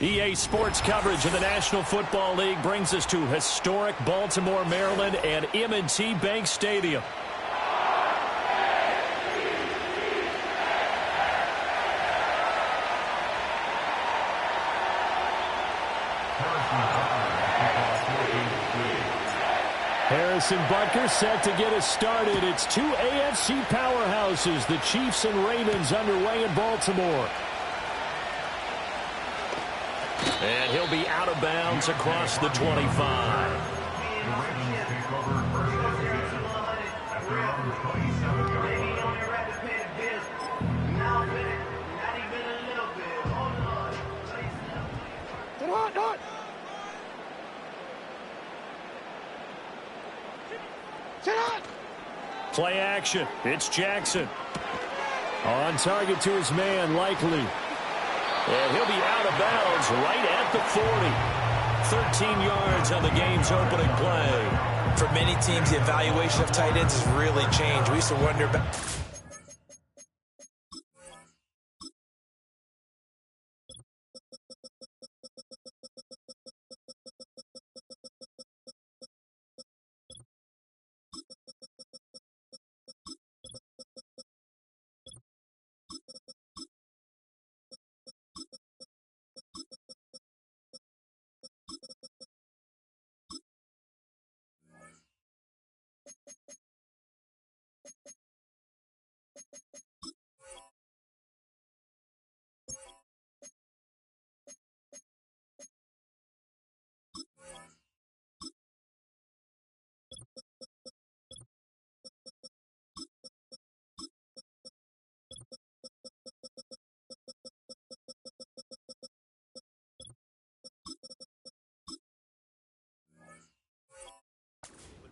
EA Sports coverage of the National Football League brings us to historic Baltimore, Maryland, and M&T Bank Stadium. Harrison Butker set to get us started. It's two AFC powerhouses, the Chiefs and Ravens, underway in Baltimore. And he'll be out of bounds across the 25. Play action. It's Jackson. On target to his man, Likely. And he'll be out of bounds right at the 40. 13 yards on the game's opening play. For many teams, the evaluation of tight ends has really changed. We used to wonder about...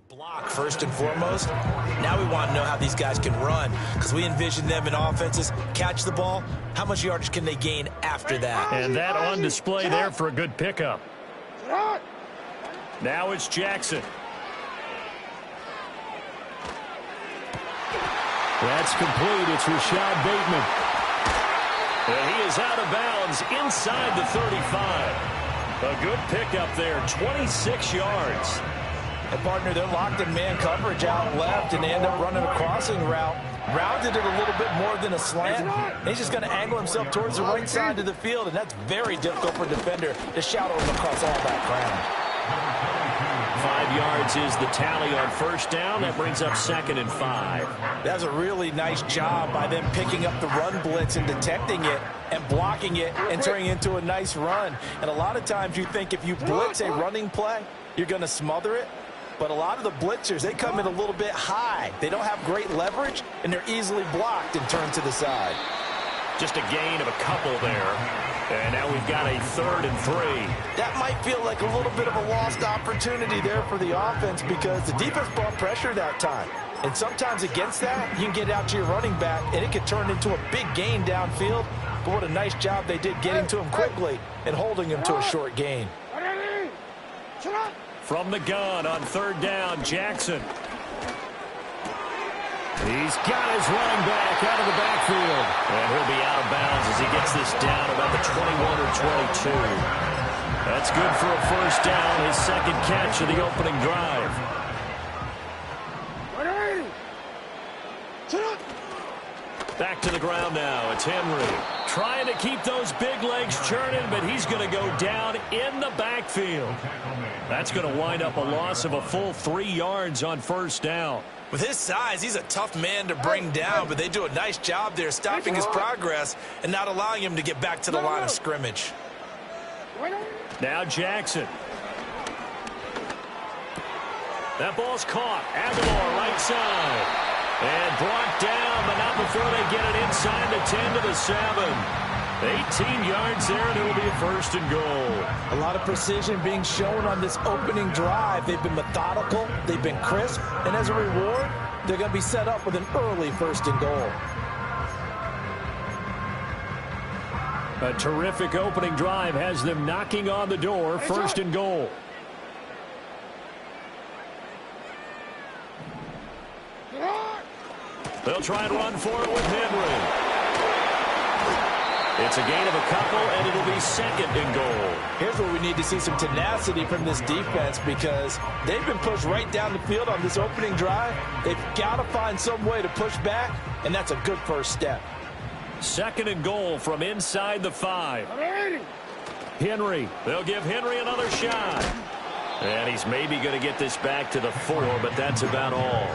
block first and foremost. Now we want to know how these guys can run, because we envision them in offenses catch the ball. How much yardage can they gain after that? And that on display there for a good pickup. Now it's Jackson. That's complete. It's Rashad Bateman. And he is out of bounds inside the 35. A good pickup there, 26 yards. And partner, they're locked in man coverage out left, and they end up running a crossing route. Rounded it a little bit more than a slant. And he's just going to angle himself towards the right side of the field, and that's very difficult for a defender to shadow him across all that ground. 5 yards is the tally on first down. That brings up 2nd and 5. That's a really nice job by them picking up the run blitz and detecting it and blocking it and turning it into a nice run. And a lot of times you think if you blitz a running play, you're going to smother it. But a lot of the blitzers, they come in a little bit high. They don't have great leverage, and they're easily blocked and turned to the side. Just a gain of a couple there. And now we've got a 3rd and 3. That might feel like a little bit of a lost opportunity there for the offense, because the defense brought pressure that time. And sometimes against that, you can get out to your running back, and it could turn into a big gain downfield. But what a nice job they did getting to him quickly and holding him to a short gain. From the gun on 3rd down, Jackson. He's got his running back out of the backfield. And he'll be out of bounds as he gets this down about the 21 or 22. That's good for a first down, his 2nd catch of the opening drive. Back to the ground now. It's Henry. Trying to keep those big legs churning, but he's going to go down in the backfield. That's going to wind up a loss of a full 3 yards on first down. With his size, he's a tough man to bring down, but they do a nice job there stopping his progress and not allowing him to get back to the line of scrimmage. Now Jackson. That ball's caught. Aguilar right side. And brought down, but not before they get it inside the 10 to the 7. 18 yards there, and it'll be a 1st and goal. A lot of precision being shown on this opening drive. They've been methodical, they've been crisp, and as a reward, they're going to be set up with an early 1st and goal. A terrific opening drive has them knocking on the door, 1st and goal. They'll try and run for it with Henry. It's a gain of a couple, and it'll be second and goal. Here's where we need to see some tenacity from this defense because they've been pushed right down the field on this opening drive. They've got to find some way to push back, and that's a good first step. Second and goal from inside the 5. Henry. They'll give Henry another shot. And he's maybe going to get this back to the 4, but that's about all.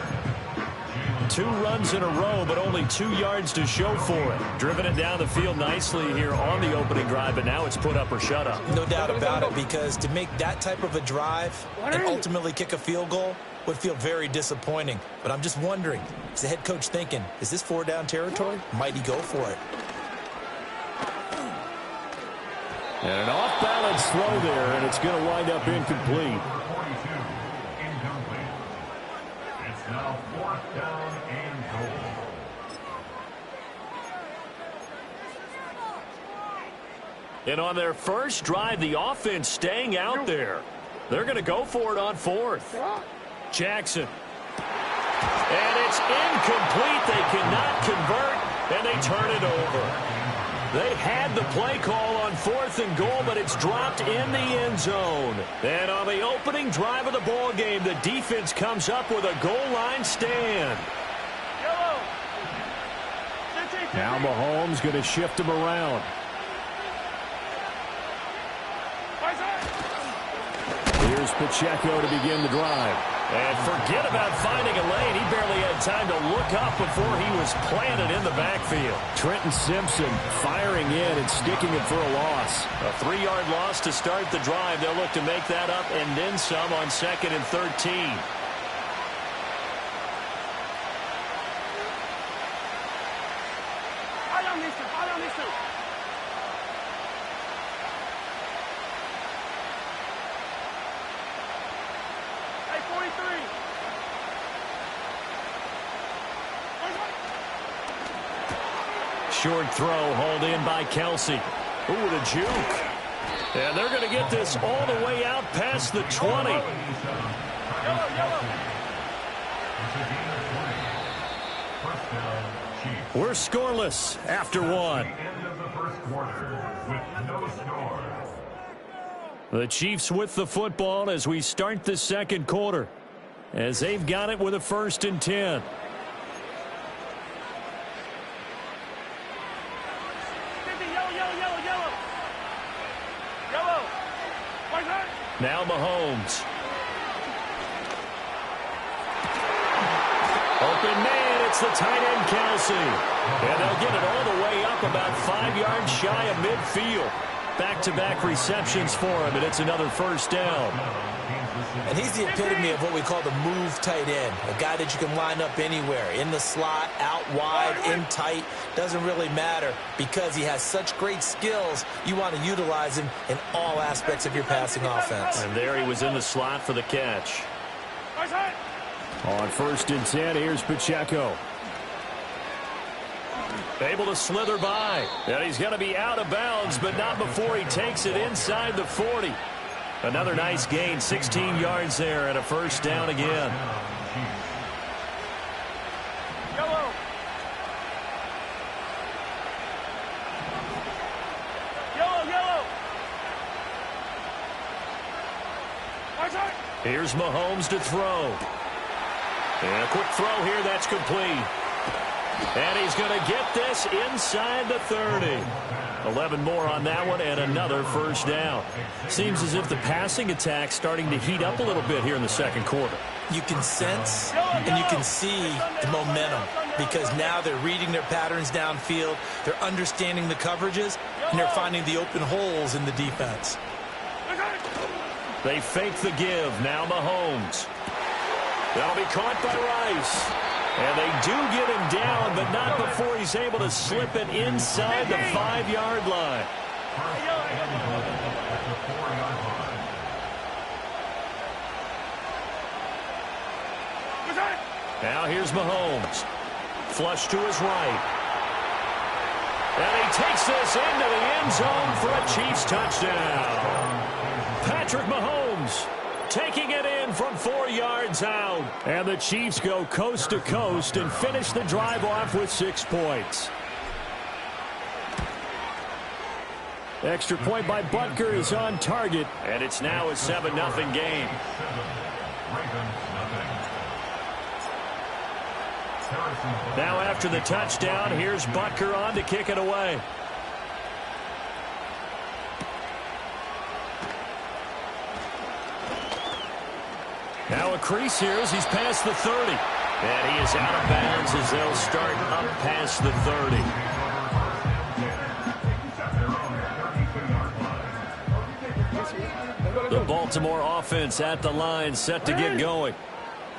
2 runs in a row, but only 2 yards to show for it. Driven it down the field nicely here on the opening drive, but now it's put up or shut up. No doubt about it, because to make that type of a drive and ultimately kick a field goal would feel very disappointing. But I'm just wondering, is the head coach thinking, is this 4-down territory? Might he go for it? And an off-balance throw there, and it's going to wind up incomplete. It's now 4th down and goal. And on their first drive, the offense staying out there. They're going to go for it on 4th. Jackson. And it's incomplete. They cannot convert, and they turn it over. They had the play call on 4th and goal, but it's dropped in the end zone. And on the opening drive of the ball game, the defense comes up with a goal line stand. Now Mahomes going to shift him around. Here's Pacheco to begin the drive. And forget about finding a lane. He barely had time to look up before he was planted in the backfield. Trenton Simpson firing in and sticking it for a loss. A 3-yard loss to start the drive. They'll look to make that up and then some on 2nd and 13. Short throw, hauled in by Kelsey. Ooh, the juke. And they're going to get this all the way out past the 20. We're scoreless after 1. The Chiefs with the football as we start the second quarter, as they've got it with a 1st and 10. Now Mahomes. Open man, it's the tight end Kelsey. And they'll get it all the way up about 5 yards shy of midfield. Back-to-back receptions for him, and it's another 1st down. And he's the epitome of what we call the move tight end. A guy that you can line up anywhere, in the slot, out wide, in tight. Doesn't really matter because he has such great skills. You want to utilize him in all aspects of your passing offense. And there he was in the slot for the catch. On 1st and 10, here's Pacheco. Able to slither by. And he's going to be out of bounds, but not before he takes it inside the 40. Another nice gain, 16 yards there, and a 1st down again. Here's Mahomes to throw. And a quick throw here, that's complete. And he's going to get this inside the 30. 11 more on that one, and another 1st down. Seems as if the passing attack's starting to heat up a little bit here in the second quarter. You can sense and you can see the momentum because now they're reading their patterns downfield, they're understanding the coverages, and they're finding the open holes in the defense. They fake the give. Now Mahomes. That'll be caught by Rice. And they do get him down, but not before he's able to slip it inside the 5-yard line. Now here's Mahomes. Flush to his right. And he takes this into the end zone for a Chiefs touchdown. Patrick Mahomes taking it in from 4 yards out. And the Chiefs go coast to coast and finish the drive off with 6 points. Extra point by Butker is on target, and it's now a 7-0 game. Now after the touchdown, here's Butker on to kick it away. Now a crease here as he's past the 30. And he is out of bounds as they'll start up past the 30. The Baltimore offense at the line, set to get going.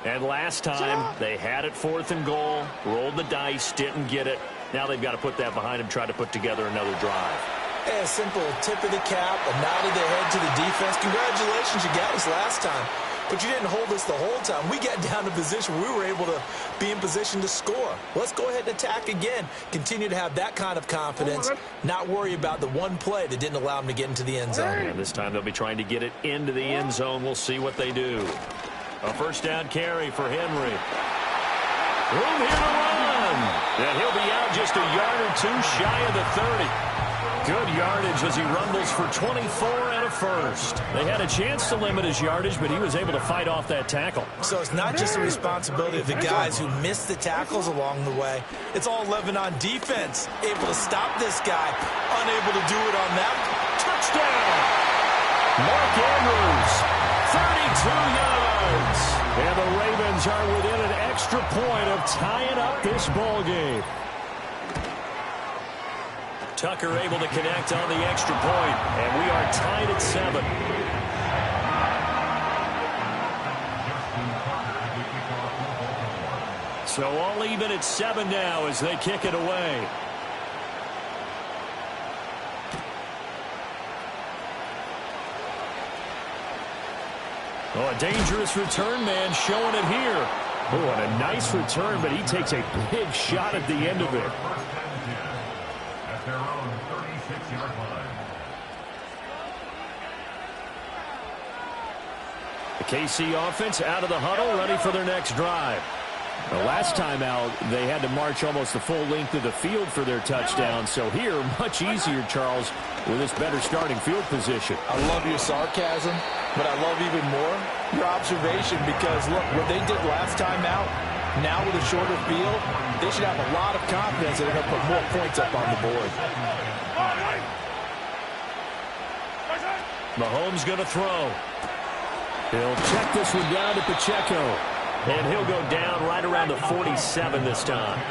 And last time, they had it 4th and goal, rolled the dice, didn't get it. Now they've got to put that behind them, try to put together another drive. A simple tip of the cap, a nod of the head to the defense. Congratulations, you got us last time. But you didn't hold us the whole time. We got down to position where we were able to be in position to score. Let's go ahead and attack again. Continue to have that kind of confidence. Not worry about the one play that didn't allow them to get into the end zone. And this time they'll be trying to get it into the end zone. We'll see what they do. A first down carry for Henry. Room here to run. And he'll be out just a yard or two shy of the 30. Good yardage as he rumbles for 24 and a first. They had a chance to limit his yardage, but he was able to fight off that tackle. So it's not just the responsibility of the guys who missed the tackles along the way. It's all 11 on defense. Able to stop this guy. Unable to do it on that. Touchdown! Mark Andrews, 32 yards. And the Ravens are within an extra point of tying up this ball game. Tucker able to connect on the extra point, and we are tied at 7. So all even at 7 now as they kick it away. Oh, a dangerous return man showing it here. Oh, and a nice return, but he takes a big shot at the end of it. Their own 36-yard line. The KC offense out of the huddle, ready for their next drive. The last time out, they had to march almost the full length of the field for their touchdown. So here, much easier, Charles, with this better starting field position. I love your sarcasm, but I love even more your observation because, look, what they did last time out, now with a shorter field, they should have a lot of confidence that they're going to put more points up on the board. Mahomes going to throw. He'll check this one down to Pacheco. And he'll go down right around the 47 this time.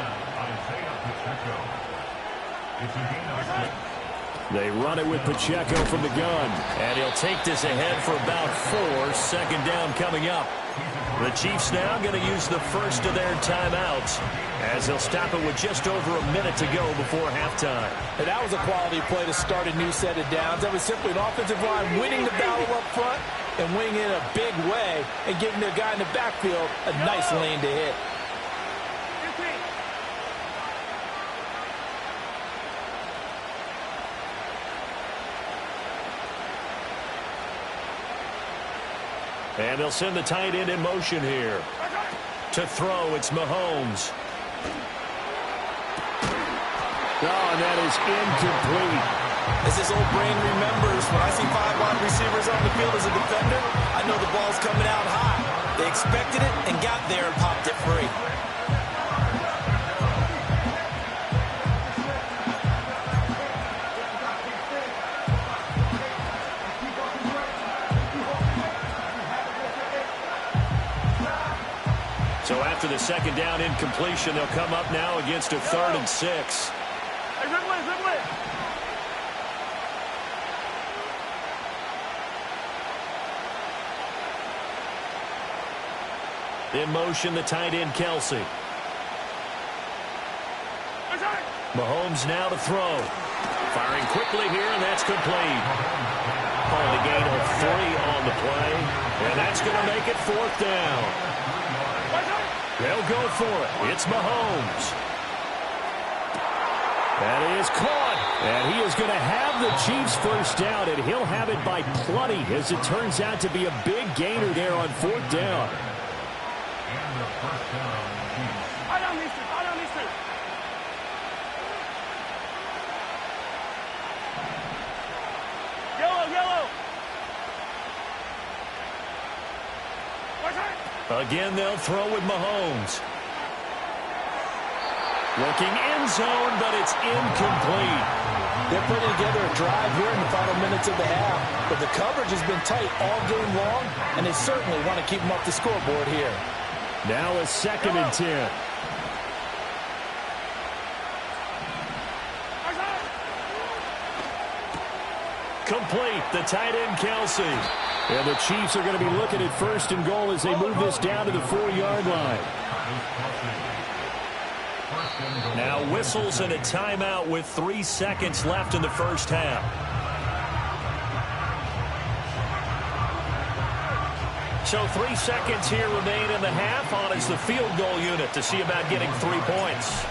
They run it with Pacheco from the gun. And he'll take this ahead for about 4. Second down coming up. The Chiefs now going to use the first of their timeouts as they'll stop it with just over a minute to go before halftime. And that was a quality play to start a new set of downs. That was simply an offensive line winning the battle up front and winning in a big way and giving their guy in the backfield a nice lane to hit. And they'll send the tight end in motion here. To throw, it's Mahomes. Oh, and that is incomplete. As this old brain remembers, when I see 5 wide receivers on the field as a defender, I know the ball's coming out high. They expected it and got there and popped it free. So after the second down incompletion, they'll come up now against a 3rd and 6. In motion, the tight end, Kelsey. Mahomes now to throw. Firing quickly here, and that's complete. Calling a gain of 3 on the play, and that's going to make it 4th down. They'll go for it. It's Mahomes. That is caught. And he is going to have the Chiefs first down, and he'll have it by plenty as it turns out to be a big gainer there on 4th down. And the first down, Chiefs. Again, they'll throw with Mahomes. Looking end zone, but it's incomplete. They're putting together a drive here in the final minutes of the half, but the coverage has been tight all game long, and they certainly want to keep them up the scoreboard here. Now a 2nd and 10. Complete, the tight end Kelsey. And the Chiefs are going to be looking at 1st and goal as they move this down to the 4-yard line. Now whistles and a timeout with 3 seconds left in the first half. So 3 seconds here remain in the half. On is the field goal unit to see about getting 3 points.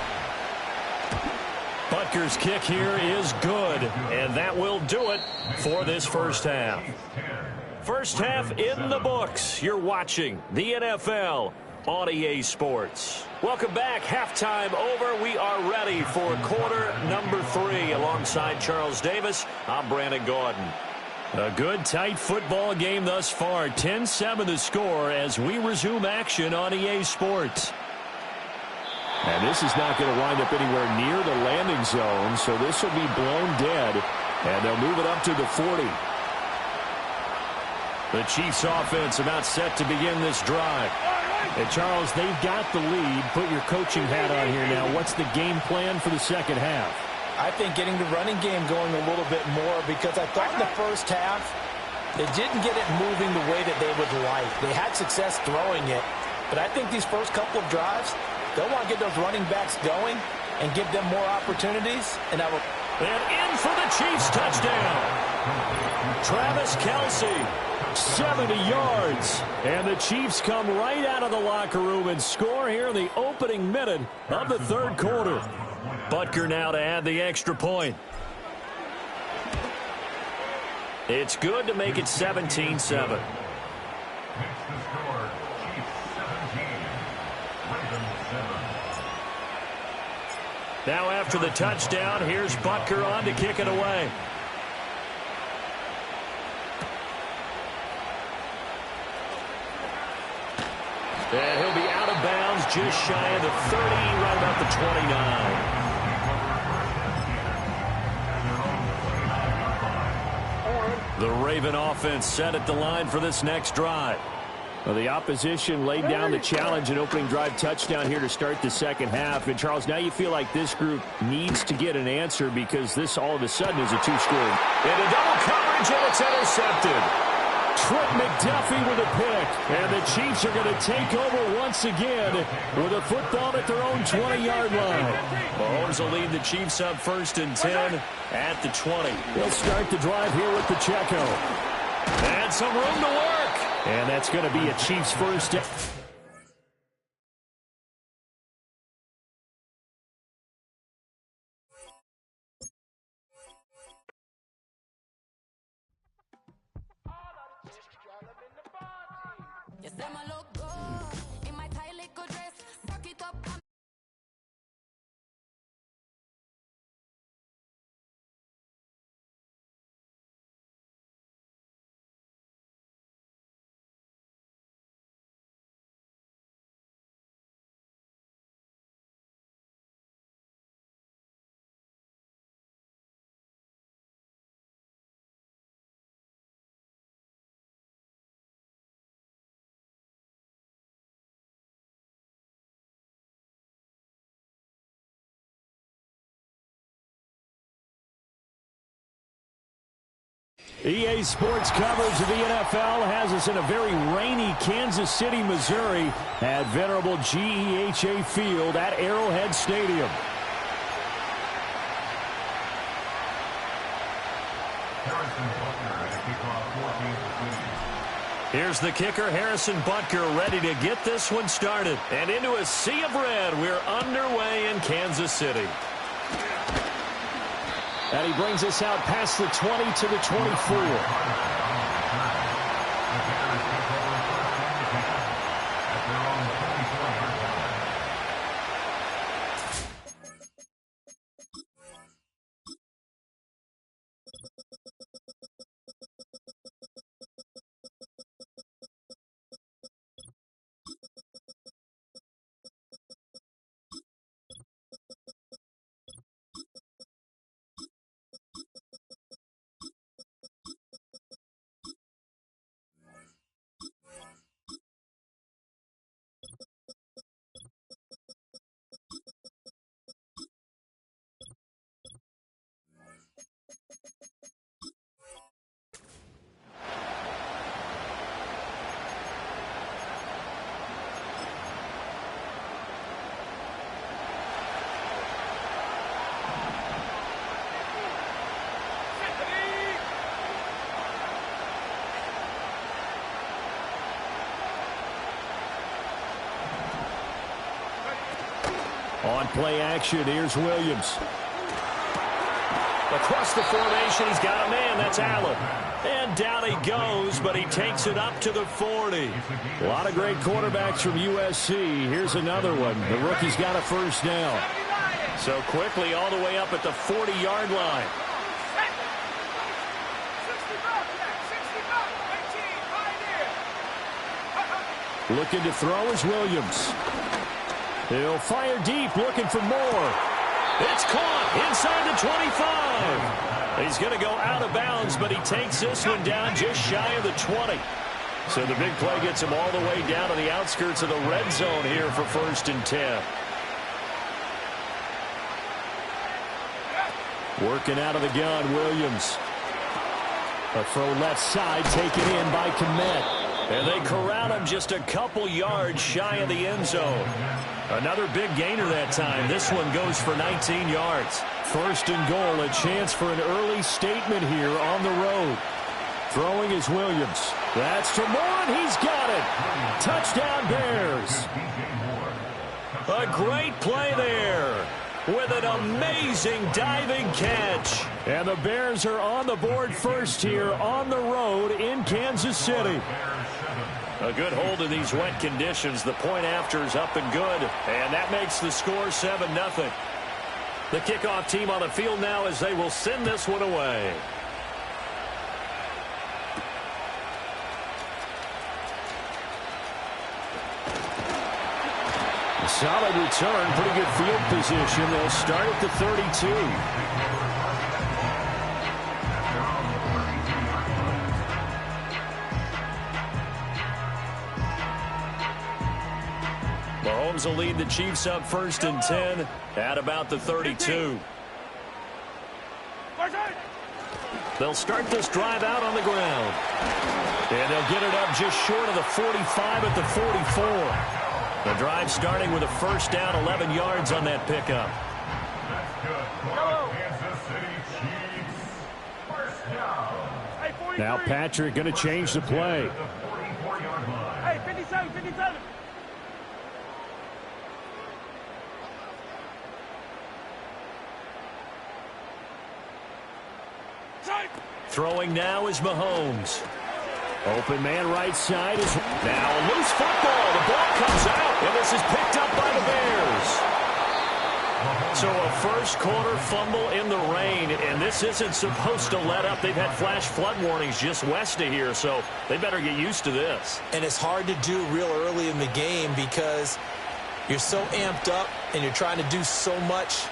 Butker's kick here is good, and that will do it for this first half. First half in the books. You're watching the NFL on EA Sports. Welcome back. Halftime over. We are ready for quarter number 3. Alongside Charles Davis, I'm Brandon Gordon. A good, tight football game thus far. 10-7 the score as we resume action on EA Sports. And this is not going to wind up anywhere near the landing zone, so this will be blown dead, and they'll move it up to the 40. The Chiefs offense about set to begin this drive. And Charles, they've got the lead. Put your coaching hat on here now. What's the game plan for the second half? I think getting the running game going a little bit more, because I thought in the first half they didn't get it moving the way that they would like. They had success throwing it, but I think these first couple of drives, they'll want to get those running backs going and give them more opportunities. And in for the Chiefs touchdown. Travis Kelce. 70 yards. And the Chiefs come right out of the locker room and score here in the opening minute of the third quarter. Butker now to add the extra point. It's good to make it 17-7. Now after the touchdown, here's Butker on to kick it away. And he'll be out of bounds just shy of the 30, right about the 29. The Raven offense set at the line for this next drive. Well, the opposition laid down the challenge and opening drive touchdown here to start the second half. And, Charles, now you feel like this group needs to get an answer because this all of a sudden is a two-score. Into double coverage, and it's intercepted. Trent McDuffie with a pick, and the Chiefs are going to take over once again with a football at their own 20-yard line. Mahomes will lead the Chiefs up 1st and 10 at the 20. They'll start the drive here with Pacheco. And some room to work. And that's going to be a Chiefs first. EA Sports coverage of the NFL has us in a very rainy Kansas City, Missouri at venerable GEHA Field at Arrowhead Stadium. Here's the kicker, Harrison Butker, ready to get this one started. And into a sea of red, we're underway in Kansas City. And he brings us out past the 20 to the 24. On play action, here's Williams. Across the formation, he's got a man. That's Allen. And down he goes, but he takes it up to the 40. A lot of great quarterbacks from USC. Here's another one. The rookie's got a first down. So quickly all the way up at the 40-yard line. Looking to throw is Williams. He'll fire deep, looking for more. It's caught inside the 25. He's going to go out of bounds, but he takes this one down just shy of the 20. So the big play gets him all the way down to the outskirts of the red zone here for 1st and 10. Working out of the gun, Williams. A throw left side, taken in by Kmet. And they corral him just a couple yards shy of the end zone. Another big gainer that time. This one goes for 19 yards. 1st and goal, a chance for an early statement here on the road. Throwing is Williams. That's to Moore, and he's got it. Touchdown, Bears. A great play there with an amazing diving catch. And the Bears are on the board first here on the road in Kansas City. A good hold in these wet conditions. The point after is up and good. And that makes the score 7-0. The kickoff team on the field now as they will send this one away. A solid return. Pretty good field position. They'll start at the 32. Mahomes will lead the Chiefs up 1st and 10 at about the 32. They'll start this drive out on the ground. And they'll get it up just short of the 45 at the 44. The drive starting with a first down, 11 yards on that pickup. Now Patrick going to change the play. Hey, 57, 57. Throwing now is Mahomes. Open man right side is now a loose football. The ball comes out, and this is picked up by the Bears. So a first quarter fumble in the rain, and this isn't supposed to let up. They've had flash flood warnings just west of here, so they better get used to this. And it's hard to do real early in the game because you're so amped up and you're trying to do so much.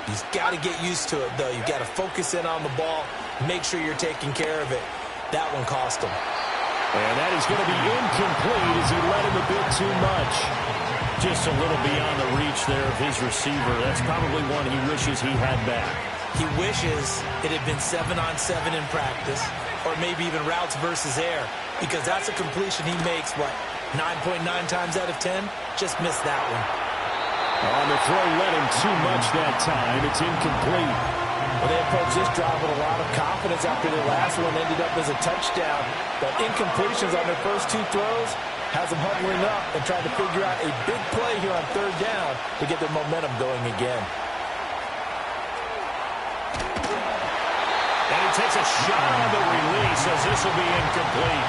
You've got to get used to it, though. You've got to focus in on the ball, make sure you're taking care of it. That one cost him. And that is going to be incomplete as he let him a bit too much. Just a little beyond the reach there of his receiver. That's probably one he wishes he had back. He wishes it had been 7-on-7 in practice, or maybe even routes versus air, because that's a completion he makes, what, 9.9 times out of 10? Just missed that one. On the throw, let him too much that time. It's incomplete. Well, they approached this drive with a lot of confidence after their last one ended up as a touchdown. But incompletions on their first two throws has them huddling up and trying to figure out a big play here on 3rd down to get their momentum going again. And he takes a shot on the release as this will be incomplete.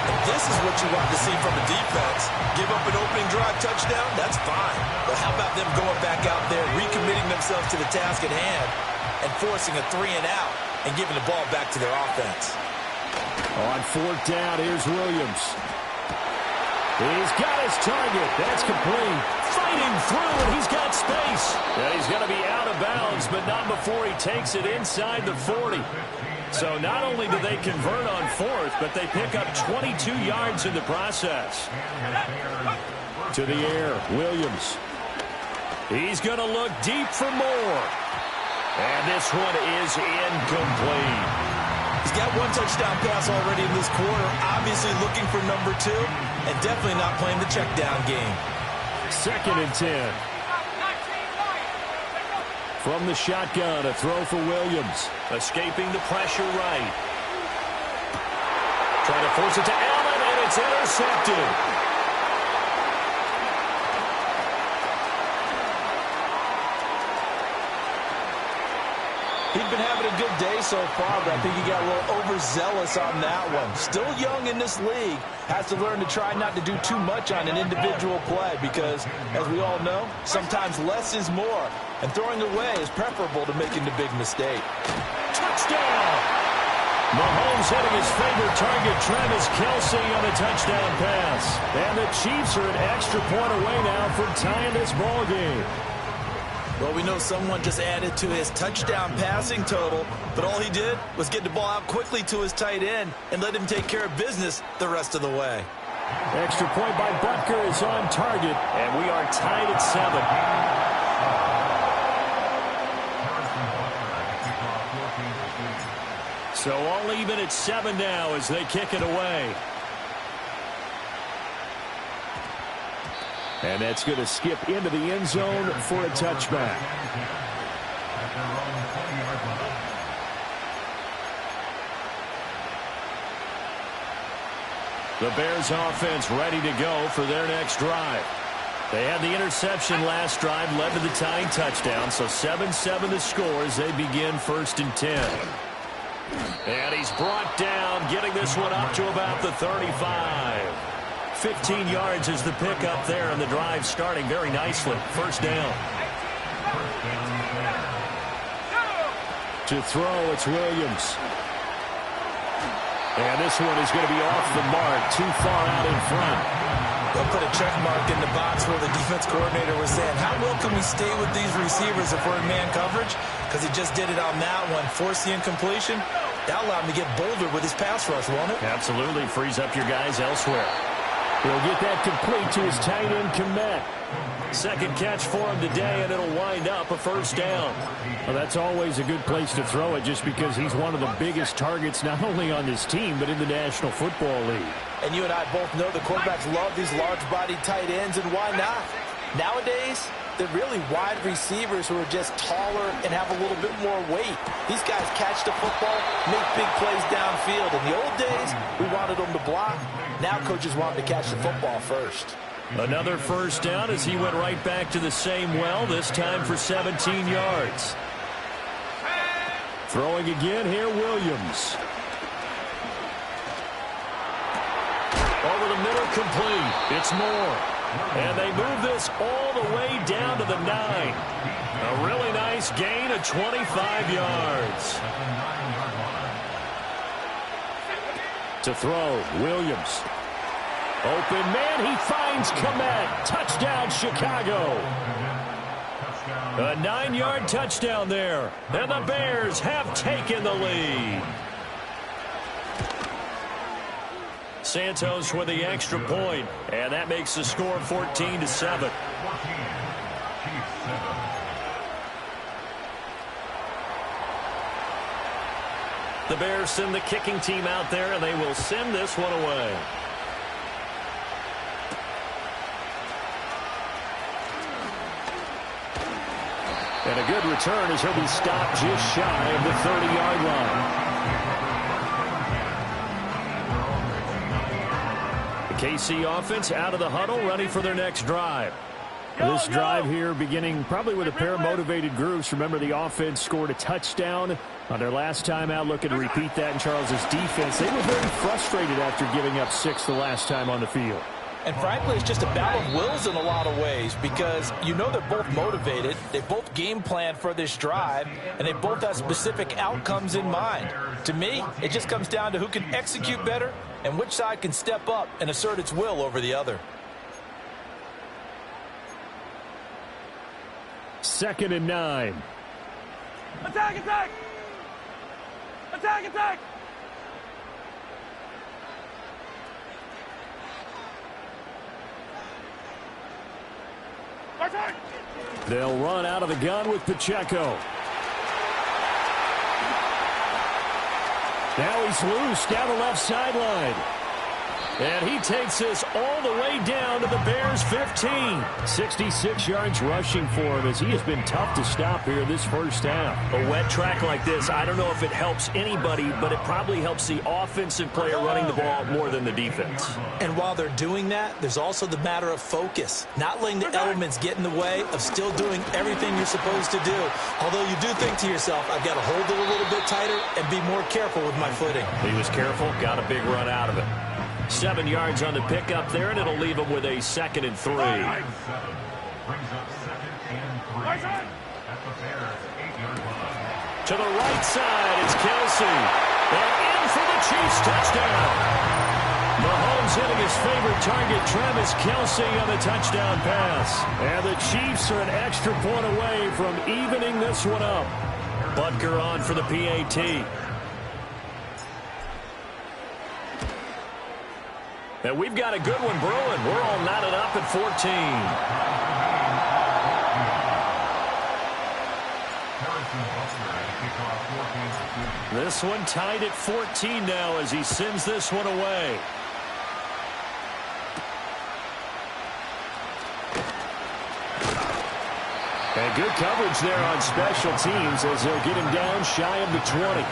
And this is what you want to see from a defense. Give up an opening drive touchdown, that's fine. But how about them going back out there, recommitting themselves to the task at hand, and forcing a 3-and-out and giving the ball back to their offense. On 4th down, here's Williams. He's got his target. That's complete. Fighting through, and he's got space. And he's going to be out of bounds, but not before he takes it inside the 40. So not only do they convert on 4th, but they pick up 22 yards in the process. To the air, Williams. He's going to look deep for more. And this one is incomplete. He's got one touchdown pass already in this quarter, obviously looking for number 2, and definitely not playing the check down game. 2nd and 10. From the shotgun, a throw for Williams. Escaping the pressure right. Trying to force it to Allen, and it's intercepted. day so far, but I think he got a little overzealous on that one. Still young in this league. Has to learn to try not to do too much on an individual play because, as we all know, sometimes less is more. And throwing away is preferable to making the big mistake. Touchdown! Mahomes hitting his favorite target, Travis Kelce, on a touchdown pass. And the Chiefs are an extra point away now from tying this ball game. Well, we know someone just added to his touchdown passing total, but all he did was get the ball out quickly to his tight end and let him take care of business the rest of the way. Extra point by Butker is on target, and we are tied at 7. So all even at 7 now as they kick it away. And that's going to skip into the end zone for a touchback. The Bears offense ready to go for their next drive. They had the interception last drive, led to the tying touchdown, so 7-7 the score as they begin 1st and 10. And he's brought down, getting this one up to about the 35. 15 yards is the pickup there, and the drive starting very nicely. First down. To throw, it's Williams. And this one is going to be off the mark, too far out in front. They'll put a check mark in the box where the defense coordinator was saying, how well can we stay with these receivers if we're in man coverage? Because he just did it on that one. Force the incompletion. That allowed him to get bolder with his pass rush, won't it? Absolutely. Frees up your guys elsewhere. He'll get that complete to his tight end, Kmet. Second catch for him today, and it'll wind up a first down. Well, that's always a good place to throw it just because he's one of the biggest targets not only on this team but in the National Football League. And you and I both know the quarterbacks love these large-bodied tight ends, and why not? Nowadays, they're really wide receivers who are just taller and have a little bit more weight. These guys catch the football, make big plays downfield. In the old days, we wanted them to block. Now coaches want them to catch the football first. Another first down as he went right back to the same well, this time for 17 yards. Throwing again here, Williams. Over the middle, complete. It's Moore. And they move this all the way down to the 9. A really nice gain of 25 yards. To throw, Williams. Open man, he finds Kmet. Touchdown, Chicago. A 9-yard touchdown there. And the Bears have taken the lead. Santos with the extra point, and that makes the score 14-7. The Bears send the kicking team out there, and they will send this one away. And a good return as he'll be stopped just shy of the 30-yard line. The KC offense out of the huddle, ready for their next drive. This drive here beginning probably with a pair of motivated groups. Remember, the offense scored a touchdown on their last time out, looking to repeat that in Charles's defense. They were very frustrated after giving up 6 the last time on the field. And frankly, it's just a battle of wills in a lot of ways because you know they're both motivated, they both game plan for this drive, and they both have specific outcomes in mind. To me, it just comes down to who can execute better and which side can step up and assert its will over the other. 2nd and 9. Attack, attack! Attack, attack! They'll run out of the gun with Pacheco. Now he's loose down the left sideline. And he takes this all the way down to the Bears' 15. 66 yards rushing for him as he has been tough to stop here this first half. A wet track like this, I don't know if it helps anybody, but it probably helps the offensive player running the ball more than the defense. And while they're doing that, there's also the matter of focus. Not letting the elements get in the way of still doing everything you're supposed to do. Although you do think to yourself, I've got to hold it a little bit tighter and be more careful with my footing. He was careful, got a big run out of it. 7 yards on the pickup there, and it'll leave him with a 2nd and 3. Brings up 2nd and 3 at the Bears' 8-yard line. To the right side, it's Kelsey. And in for the Chiefs touchdown. Mahomes hitting his favorite target, Travis Kelsey, on the touchdown pass. And the Chiefs are an extra point away from evening this one up. Butker on for the PAT. And we've got a good one brewing. We're all knotted up at 14. This one tied at 14 now as he sends this one away. And good coverage there on special teams as they'll get him down shy of the 20.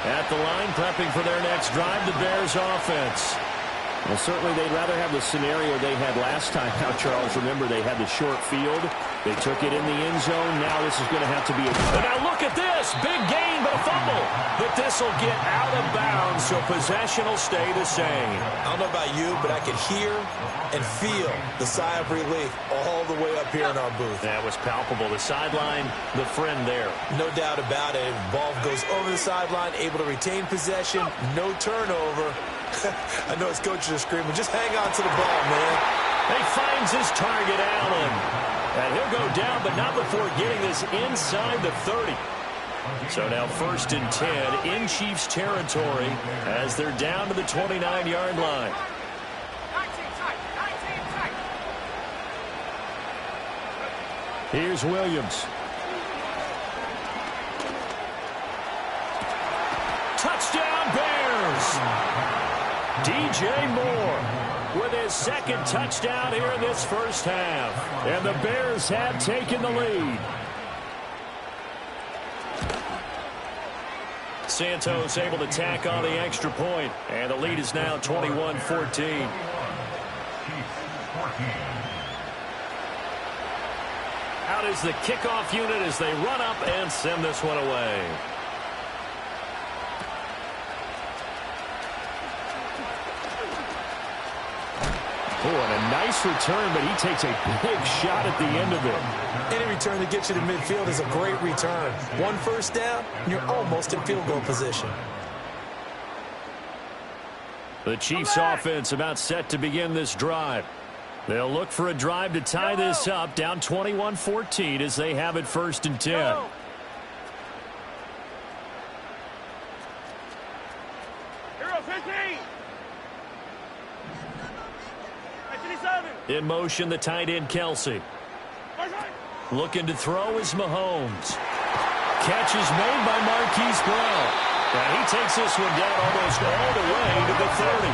At the line, prepping for their next drive, the Bears offense. Well, certainly they'd rather have the scenario they had last time. Now, Charles, remember they had the short field. They took it in the end zone. Now this is going to have to be a... And now look at this. Big gain, but a fumble. But this will get out of bounds, so possession will stay the same. I don't know about you, but I could hear and feel the sigh of relief all the way up here in our booth. That was palpable. The sideline, the friend there. No doubt about it. Ball goes over the sideline, able to retain possession, no turnover. I know his coaches are screaming, just hang on to the ball, man. He finds his target, Allen. And he'll go down, but not before getting this inside the 30. So now 1st and 10 in Chiefs territory as they're down to the 29-yard line. Here's Williams. Touchdown, Bears! DJ Moore with his 2nd touchdown here in this first half. And the Bears have taken the lead. Santos able to tack on the extra point. And the lead is now 21-14. Out is the kickoff unit as they run up and send this one away. Oh, and a nice return, but he takes a big shot at the end of it. Any return that gets you to midfield is a great return. 1 first down, and you're almost in field goal position. The Chiefs offense about set to begin this drive. They'll look for a drive to tie this up, down 21-14 as they have it 1st and 10. Hero 15. In motion, the tight end, Kelsey. Looking to throw is Mahomes. Catch is made by Marquise Brown. And he takes this one down almost all the way to the 30.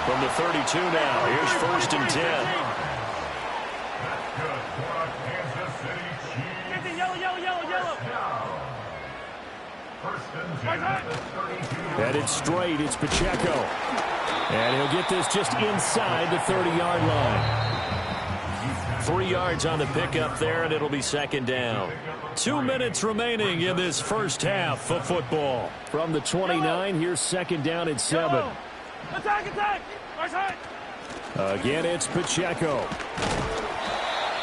From the 32 now, here's 1st and 10. That's good for a Kansas City Chiefs. Yellow. 1st and 10 at the 32. Headed straight, it's Pacheco. And he'll get this just inside the 30-yard line. 3 yards on the pickup there, and it'll be 2nd down. 2 minutes remaining in this first half of football. From the 29, here's 2nd down at 7. Attack! Again, it's Pacheco.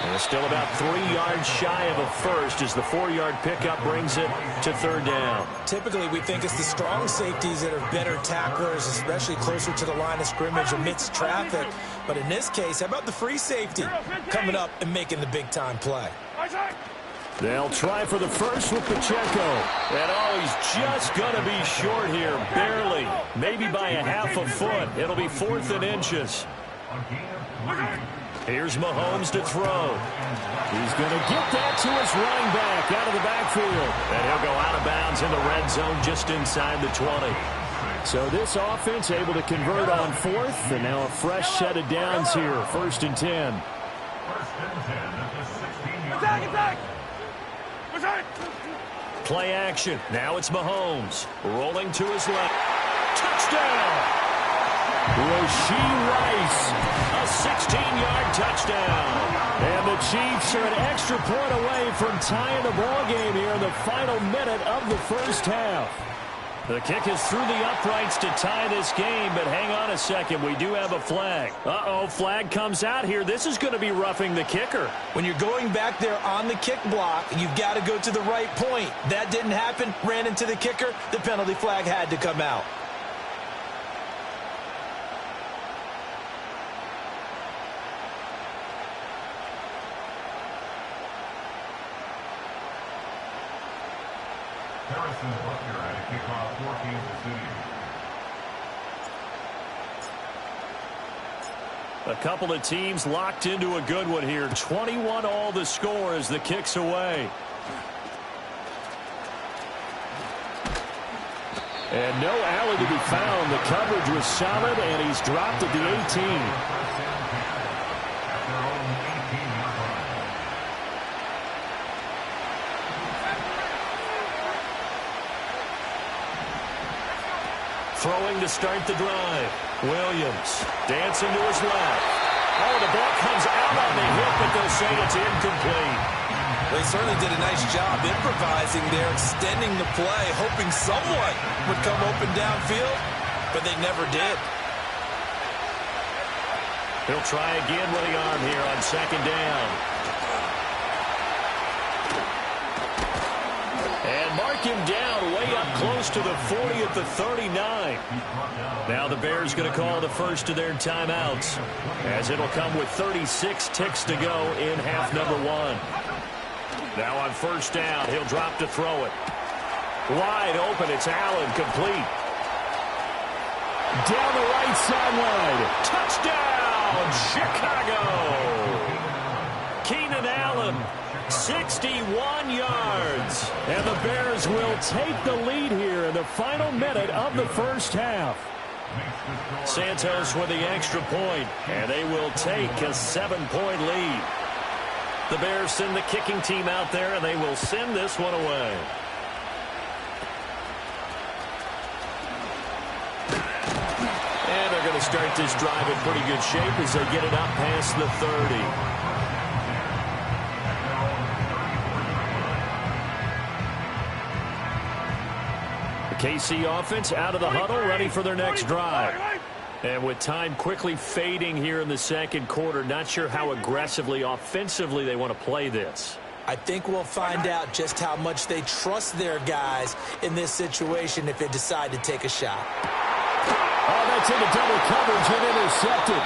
And it's still about 3 yards shy of a first as the 4-yard pickup brings it to 3rd down. Typically, we think it's the strong safeties that are better tacklers, especially closer to the line of scrimmage amidst traffic. But in this case, how about the free safety coming up and making the big-time play? They'll try for the first with Pacheco. And he's just going to be short here, barely. Maybe by a half a foot. It'll be 4th and inches. Here's Mahomes to throw. He's going to get that to his running back out of the backfield. And he'll go out of bounds in the red zone just inside the 20. So this offense able to convert on fourth, and now a fresh set of downs here. 1st and 10. First and 10 at the 16-yard Attack, line. attack! Attack! Play action. Now it's Mahomes. Rolling to his left. Touchdown! Rashee Rice. A 16-yard touchdown. And the Chiefs are an extra point away from tying the ball game here in the final minute of the first half. The kick is through the uprights to tie this game, but hang on a second. We do have a flag. Uh-oh, flag comes out here. This is going to be roughing the kicker. When you're going back there on the kick block, you've got to go to the right point. That didn't happen. Ran into the kicker. The penalty flag had to come out. Harrison Butker at a kickoff for Kansas City. A couple of teams locked into a good one here. 21 all the score as the kick's away. And no alley to be found. The coverage was solid, and he's dropped at the 18. First and 10 at their own 18-yard line. Throwing to start the drive. Williams dancing to his left. Oh, the ball comes out on the hip, but they'll say it's incomplete. They certainly did a nice job improvising there, extending the play, hoping someone would come open downfield, but they never did. He'll try again with the arm here on 2nd down. And mark him down way up close to the 40 at the 39. Now the Bears going to call the first of their timeouts, as it'll come with 36 ticks to go in half number 1. Now on 1st down, he'll drop to throw it. Wide open, it's Allen, complete. Down the right sideline. Touchdown, Chicago! Keenan Allen, 61 yards. And the Bears will take the lead here in the final minute of the first half. Santos with the extra point, and they will take a 7-point lead. The Bears send the kicking team out there, and they will send this one away. And they're going to start this drive in pretty good shape as they get it up past the 30. KC offense out of the huddle, ready for their next drive. And with time quickly fading here in the second quarter, not sure how aggressively, offensively they want to play this. I think we'll find out just how much they trust their guys in this situation if they decide to take a shot. Oh, that's into double coverage and intercepted.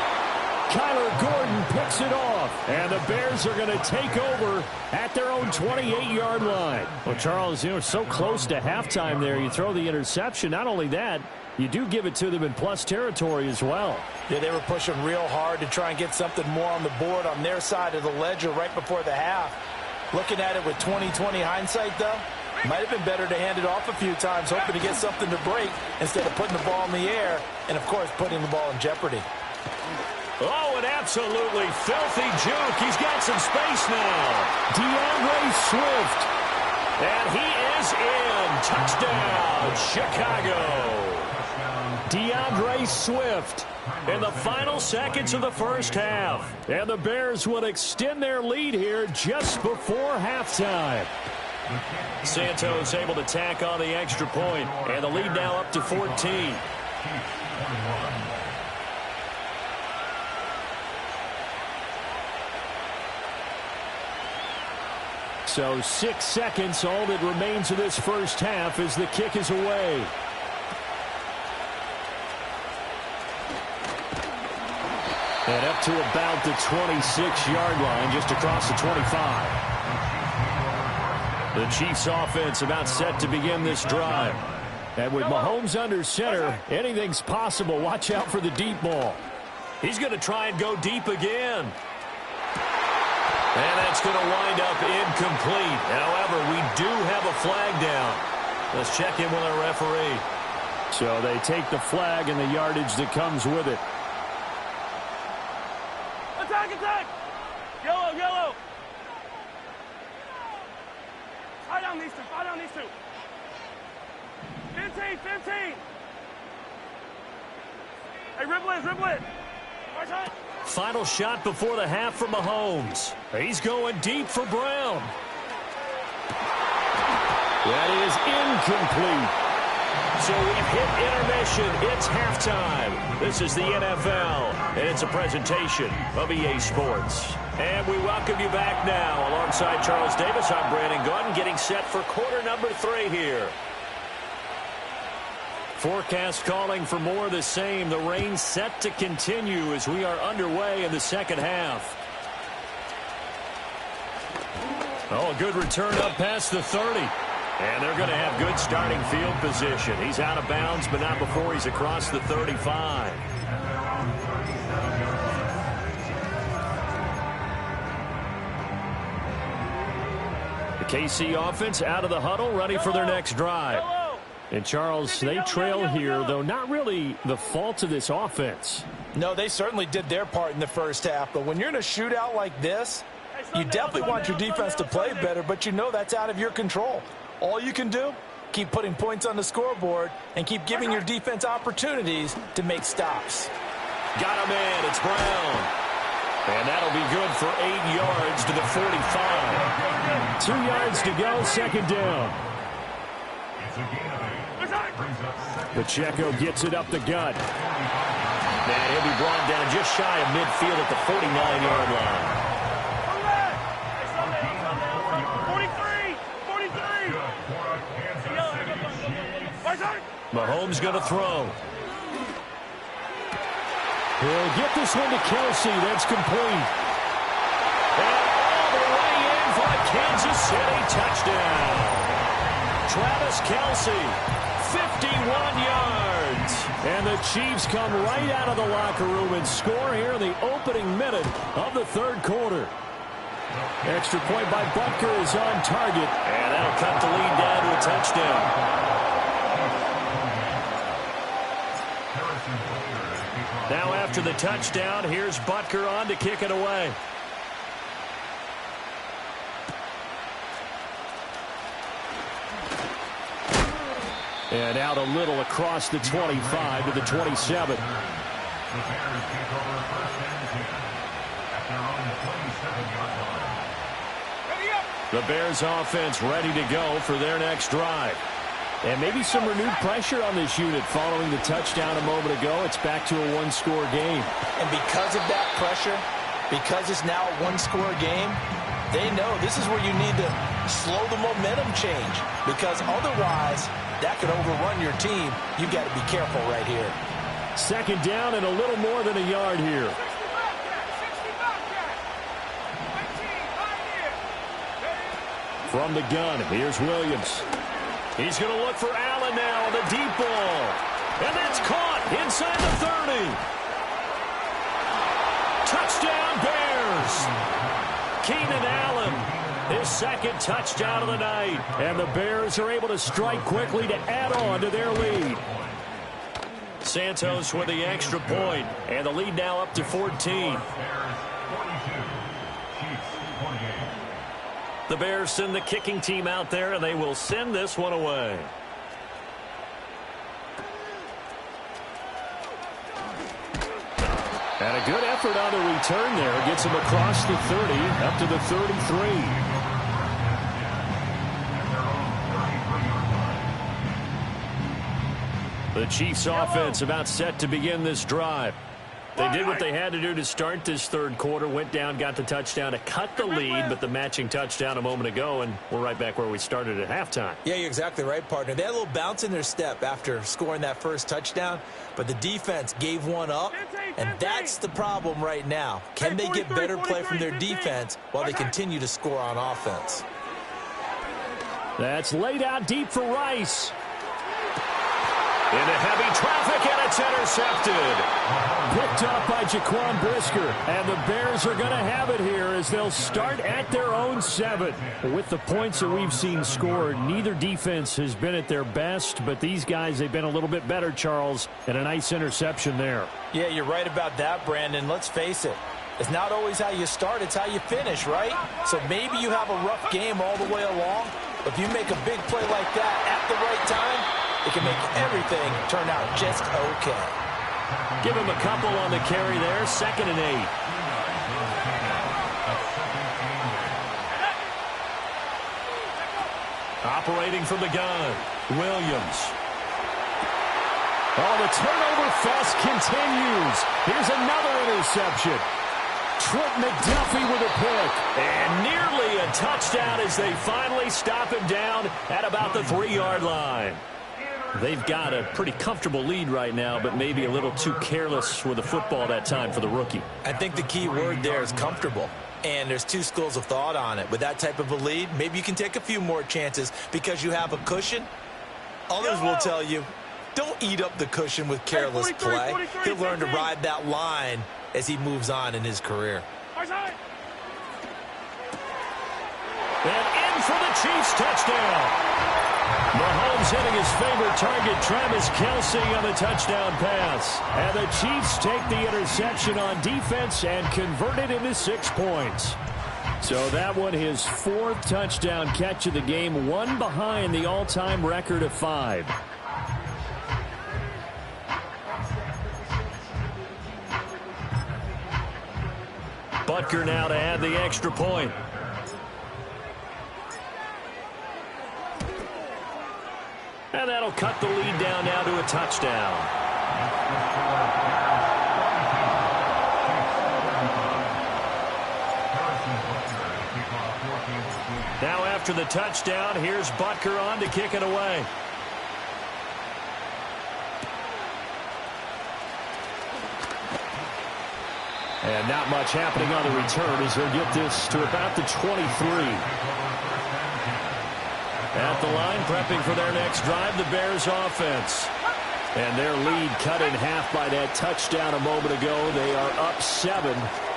Kyler Gordon picks it off, and the Bears are going to take over at their own 28-yard line. Well, Charles, you know, so close to halftime there. You throw the interception. Not only that, you do give it to them in plus territory as well. Yeah, they were pushing real hard to try and get something more on the board on their side of the ledger right before the half. Looking at it with 20/20 hindsight, though, might have been better to hand it off a few times, hoping to get something to break instead of putting the ball in the air and, of course, putting the ball in jeopardy. Oh, an absolutely filthy juke. He's got some space now. DeAndre Swift. And he is in. Touchdown, Chicago. DeAndre Swift. In the final seconds of the first half. And the Bears will extend their lead here just before halftime. Santos able to tack on the extra point, and the lead now up to 14. So 6 seconds, all that remains of this first half as the kick is away. And up to about the 26-yard line, just across the 25. The Chiefs offense about set to begin this drive. And with Mahomes under center, anything's possible. Watch out for the deep ball. He's going to try and go deep again. And that's going to wind up incomplete. However, we do have a flag down. Let's check in with our referee. So they take the flag and the yardage that comes with it. Attack, attack! Yellow, yellow! Tie down these two, tie down these two. 15, 15! Hey, ribble it, ribble it! Right side. Final shot before the half for Mahomes. He's going deep for Brown. That is incomplete. So we've hit intermission. It's halftime. This is the NFL, and it's a presentation of EA Sports. And we welcome you back now. Alongside Charles Davis, I'm Brandon Gunn, getting set for quarter number 3 here. Forecast calling for more of the same. The rain set to continue as we are underway in the second half. Oh, a good return up past the 30. And they're going to have good starting field position. He's out of bounds, but not before he's across the 35. The KC offense out of the huddle, ready for their next drive. And, Charles, they trail here, though not really the fault of this offense. No, they certainly did their part in the first half. But when you're in a shootout like this, you definitely want your defense to play better, but you know that's out of your control. All you can do, keep putting points on the scoreboard and keep giving your defense opportunities to make stops. Got him in. It's Brown. And that'll be good for 8 yards to the 45. 2 yards to go, second down. Pacheco gets it up the gut. And he'll be brought down just shy of midfield at the 49-yard line. 43! Mahomes going to throw. He'll get this one to Kelsey. That's complete. And all the way in for a Kansas City touchdown. Travis Kelsey, 51 yards. And the Chiefs come right out of the locker room and score here in the opening minute of the third quarter. Extra point by Butker is on target. And that'll cut the lead down to a touchdown. Now after the touchdown, here's Butker on to kick it away. And out a little across the 25 to the 27. The Bears offense ready to go for their next drive. And maybe some renewed pressure on this unit following the touchdown a moment ago. It's back to a one-score game. And because of that pressure, because it's now a one-score game, they know this is where you need to slow the momentum change. Because otherwise, that could overrun your team. You've got to be careful right here. Second down and a little more than a yard here. From the gun, here's Williams. He's going to look for Allen now on the deep ball. And that's caught inside the 30. Touchdown Bears. Keenan Allen, his second touchdown of the night. And the Bears are able to strike quickly to add on to their lead. Santos with the extra point. And the lead now up to 14. The Bears send the kicking team out there, and they will send this one away. And a good effort on the return there. Gets him across the 30, up to the 33. The Chiefs offense about set to begin this drive. They did what they had to do to start this third quarter, went down, got the touchdown to cut the lead, but the matching touchdown a moment ago, and we're right back where we started at halftime. Yeah, you're exactly right, partner. They had a little bounce in their step after scoring that first touchdown, but the defense gave one up, and that's the problem right now. Can they get better play from their defense while they continue to score on offense? That's laid out deep for Rice. Into heavy traffic, and it's intercepted. Picked up by Jaquan Brisker, and the Bears are going to have it here as they'll start at their own 7. With the points that we've seen scored, neither defense has been at their best, but these guys, they've been a little bit better, Charles, and a nice interception there. Yeah, you're right about that, Brandon. Let's face it. It's not always how you start, it's how you finish, right? So maybe you have a rough game all the way along, but if you make a big play like that at the right time, it can make everything turn out just okay. Give him a couple on the carry there, 2nd and 8. Operating from the gun, Williams. Oh, the turnover fest continues. Here's another interception. Trent McDuffie with a pick. And nearly a touchdown as they finally stop him down at about the 3-yard line. They've got a pretty comfortable lead right now, but maybe a little too careless with the football that time for the rookie. I think the key word there is comfortable. And there's 2 schools of thought on it. With that type of a lead, maybe you can take a few more chances because you have a cushion. Others will tell you, don't eat up the cushion with careless play. He'll learn to ride that line as he moves on in his career. And in for the Chiefs touchdown. Mahomes hitting his favorite target, Travis Kelce, on the touchdown pass. And the Chiefs take the interception on defense and convert it into 6 points. So that one, his 4th touchdown catch of the game, one behind the all-time record of 5. Butker now to add the extra point. And that'll cut the lead down now to a touchdown. Now after the touchdown, here's Butker on to kick it away. And not much happening on the return as they'll get this to about the 23. At the line, prepping for their next drive, the Bears offense. And their lead cut in half by that touchdown a moment ago. They are up 7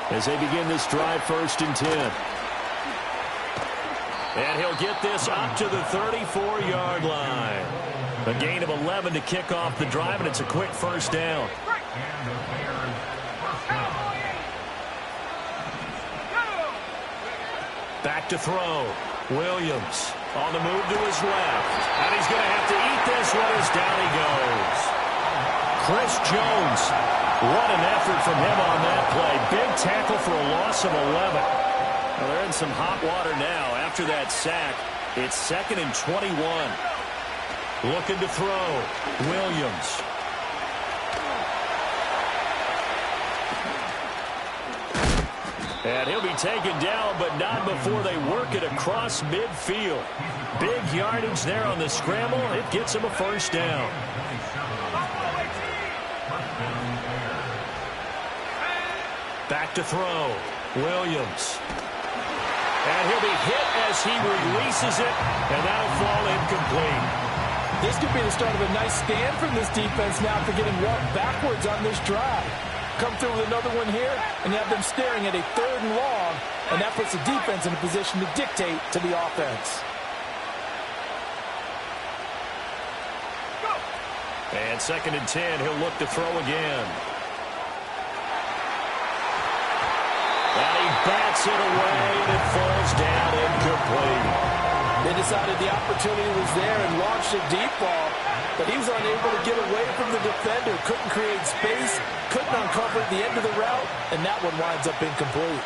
as they begin this drive, 1st and 10. And he'll get this up to the 34-yard line. A gain of 11 to kick off the drive, and it's a quick 1st down. Back to throw. Williams on the move to his left. And he's going to have to eat this one as down he goes. Chris Jones. What an effort from him on that play. Big tackle for a loss of 11. Well, they're in some hot water now. After that sack, it's 2nd and 21. Looking to throw. Williams. And he'll be taken down, but not before they work it across midfield. Big yardage there on the scramble. It gets him a 1st down. Back to throw. Williams. And he'll be hit as he releases it, and that'll fall incomplete. This could be the start of a nice stand from this defense now for getting walked backwards on this drive. Come through with another one here, and you have them staring at a 3rd and long, and that puts the defense in a position to dictate to the offense. And 2nd and 10, he'll look to throw again. And he bats it away, and it falls down incomplete. They decided the opportunity was there and launched a deep ball, but he was unable to get away from the defender, couldn't create space, couldn't uncover the end of the route, and that one winds up incomplete.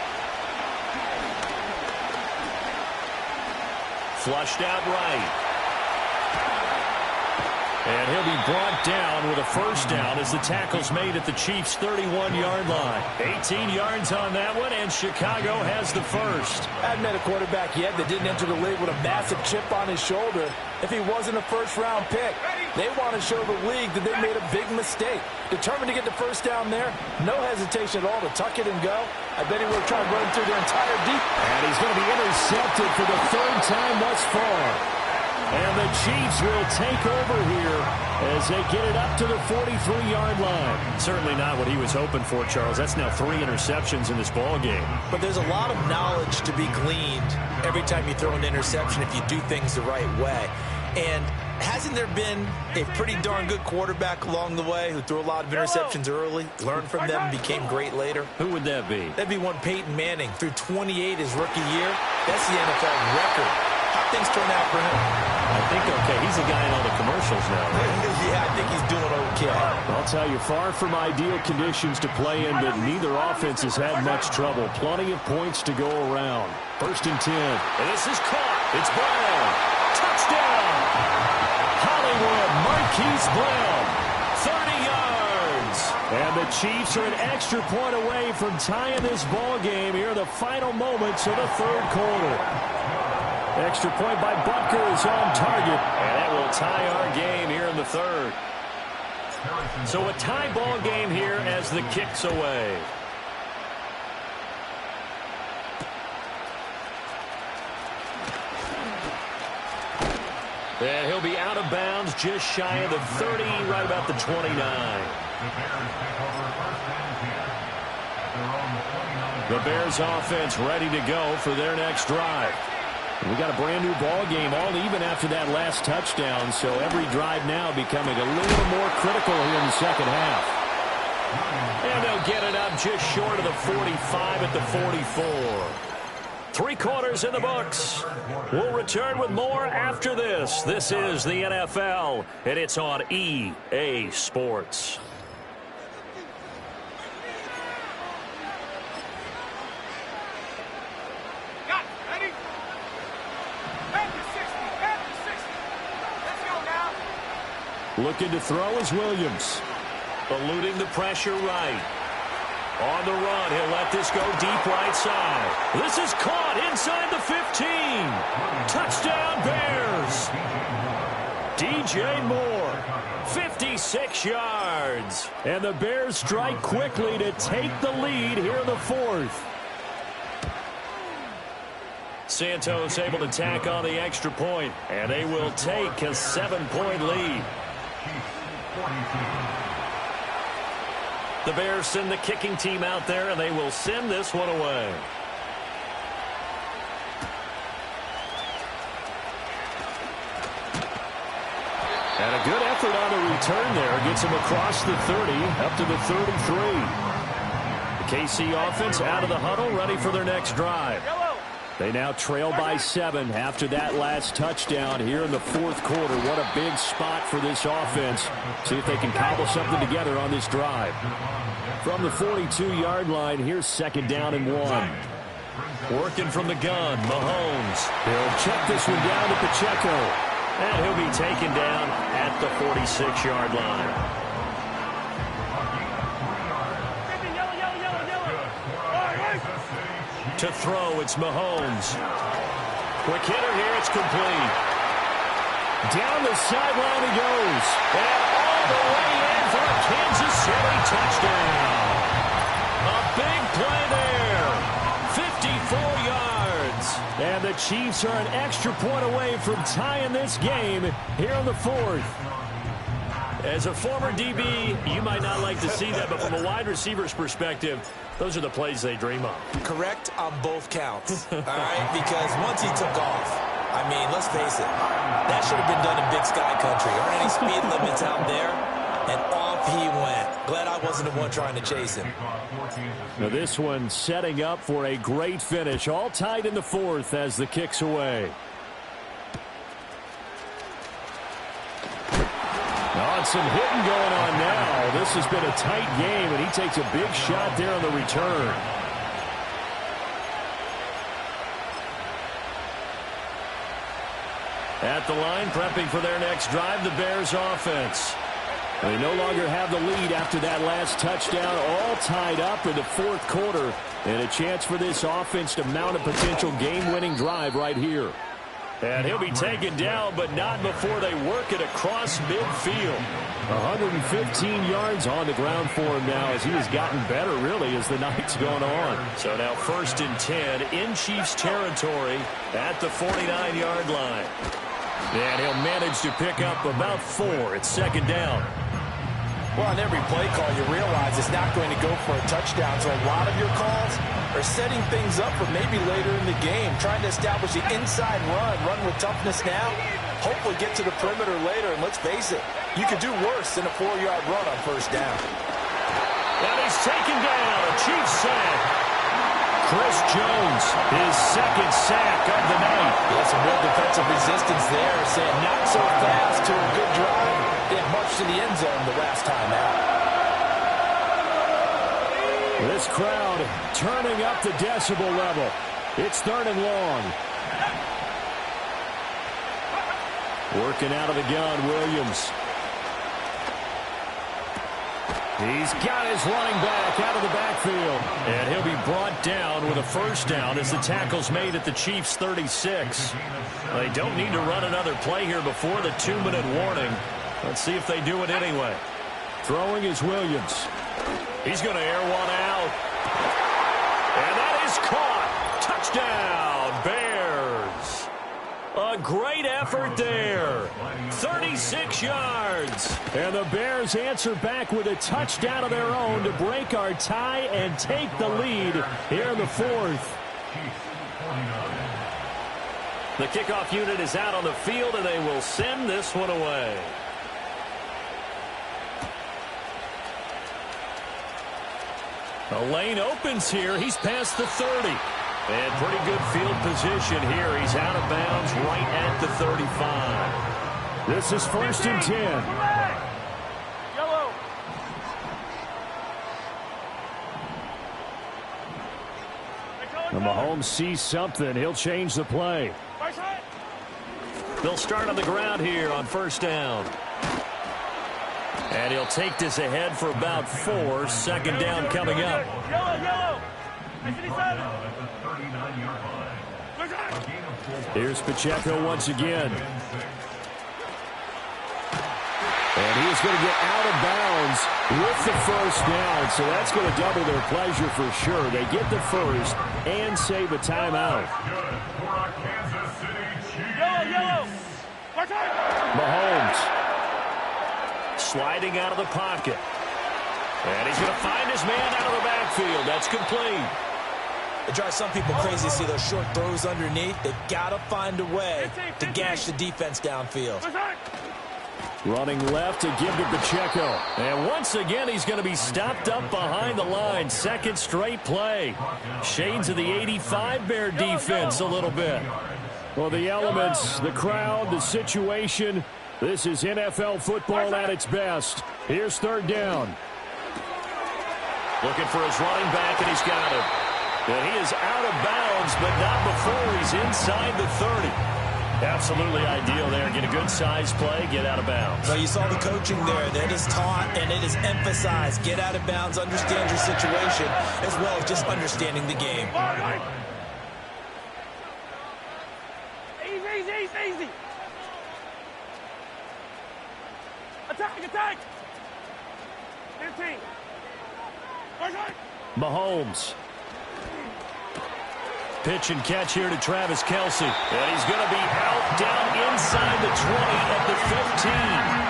Flushed out right. And he'll be brought down with a 1st down as the tackle's made at the Chiefs' 31-yard line. 18 yards on that one, and Chicago has the 1st. I hadn't met a quarterback yet that didn't enter the league with a massive chip on his shoulder. If he wasn't a 1st-round pick, they want to show the league that they made a big mistake. Determined to get the 1st down there, no hesitation at all to tuck it and go. I bet he would try to run through their entire defense. And he's going to be intercepted for the 3rd time thus far. And the Chiefs will take over here as they get it up to the 43-yard line. Certainly not what he was hoping for, Charles. That's now 3 interceptions in this ball game. But there's a lot of knowledge to be gleaned every time you throw an interception if you do things the right way. And hasn't there been a pretty darn good quarterback along the way who threw a lot of interceptions early, learned from them, became great later? Who would that be? That'd be one Peyton Manning. Threw 28 his rookie year. That's the NFL record. How things turn out for him? I think okay. He's the guy in all the commercials now. Yeah, I think he's doing okay. I'll tell you, far from ideal conditions to play in, but neither offense has had much trouble. Plenty of points to go around. 1st and 10. And this is caught. It's Brown. Touchdown. Hollywood Marquise Brown. 30 yards. And the Chiefs are an extra point away from tying this ball game here in the final moments of the 3rd quarter. Extra point by Butker is on target. And that will tie our game here in the 3rd. So a tie ball game here as the kick's away. And he'll be out of bounds just shy of the 30, right about the 29. The Bears offense ready to go for their next drive. We got a brand new ball game, all even after that last touchdown, so every drive now becoming a little more critical here in the second half. And they'll get it up just short of the 45 at the 44. 3 quarters in the books. We'll return with more after this. This is the NFL, and it's on EA Sports. Looking to throw is Williams. Eluding the pressure right. On the run, he'll let this go deep right side. This is caught inside the 15. Touchdown Bears. DJ Moore, 56 yards. And the Bears strike quickly to take the lead here in the 4th. Santos able to tack on the extra point, and they will take a 7-point lead. The Bears send the kicking team out there, and they will send this one away. And a good effort on the return there. Gets him across the 30, up to the 33. The KC offense out of the huddle, ready for their next drive. They now trail by 7 after that last touchdown here in the 4th quarter. What a big spot for this offense. See if they can cobble something together on this drive. From the 42-yard line, here's 2nd down and 1. Working from the gun, Mahomes. He'll check this one down to Pacheco. And he'll be taken down at the 46-yard line. To throw, it's Mahomes. Quick hitter here, it's complete. Down the sideline he goes. And all the way in for a Kansas City touchdown. A big play there. 54 yards. And the Chiefs are an extra point away from tying this game here in the 4th. As a former DB, you might not like to see that, but from a wide receiver's perspective, those are the plays they dream of. Correct on both counts, all right? Because once he took off, I mean, let's face it, that should have been done in Big Sky Country. Aren't any speed limits out there? And off he went. Glad I wasn't the one trying to chase him. Now this one setting up for a great finish. All tied in the 4th as the kick's away. Oh, some hitting going on now. This has been a tight game, and he takes a big shot there on the return. At the line, prepping for their next drive, the Bears offense. They no longer have the lead after that last touchdown, all tied up in the 4th quarter. And a chance for this offense to mount a potential game-winning drive right here. And he'll be taken down, but not before they work it across midfield. 115 yards on the ground for him now as he has gotten better, really, as the night's gone on. So now 1st and 10 in Chiefs territory at the 49-yard line. And he'll manage to pick up about 4. It's second down. Well, on every play call, you realize it's not going to go for a touchdown. So a lot of your calls are setting things up for maybe later in the game, trying to establish the inside run with toughness now, hopefully get to the perimeter later. And let's face it, you could do worse than a 4-yard run on first down. And he's taken down. A Chiefs sack. Chris Jones, his second sack of the night. Yeah, some real defensive resistance there, saying not so fast to a good drive. Didn't march to the end zone the last time out. This crowd turning up the decibel level. It's 3rd and long. Working out of the gun, Williams. He's got his running back out of the backfield. And he'll be brought down with a first down as the tackle's made at the Chiefs' 36. They don't need to run another play here before the 2-minute warning. Let's see if they do it anyway. Throwing is Williams. He's going to air one out. And that is caught. Touchdown, Bears. A great effort there. 36 yards. And the Bears answer back with a touchdown of their own to break our tie and take the lead here in the 4th. The kickoff unit is out on the field, and they will send this one away. The lane opens here. He's past the 30. And pretty good field position here. He's out of bounds right at the 35. This is 1st and 10. Yellow. And Mahomes sees something. He'll change the play. They'll start on the ground here on first down. And he'll take this ahead for about 4. Second down coming up. Yellow. Here's Pacheco once again. And he is going to get out of bounds with the first down. So that's going to double their pleasure for sure. They get the first and save a timeout. Yellow. Mahomes. Sliding out of the pocket. And he's going to find his man out of the backfield. That's complete. It drives some people crazy to see those short throws underneath. They've got to find a way to gash the defense downfield. Running left to give to Pacheco. And once again, he's going to be stopped up behind the line. Second straight play. Shades of the 85 Bear defense a little bit. Well, the elements, the crowd, the situation. This is NFL football at its best. Here's 3rd down. Looking for his running back, and he's got him. And he is out of bounds, but not before he's inside the 30. Absolutely ideal there. Get a good size play, get out of bounds. So you saw the coaching there. That is taught and it is emphasized. Get out of bounds, understand your situation, as well as just understanding the game. Easy. Attack. 15. Mahomes. Pitch and catch here to Travis Kelce. And he's going to be out down inside the 20 at the 15.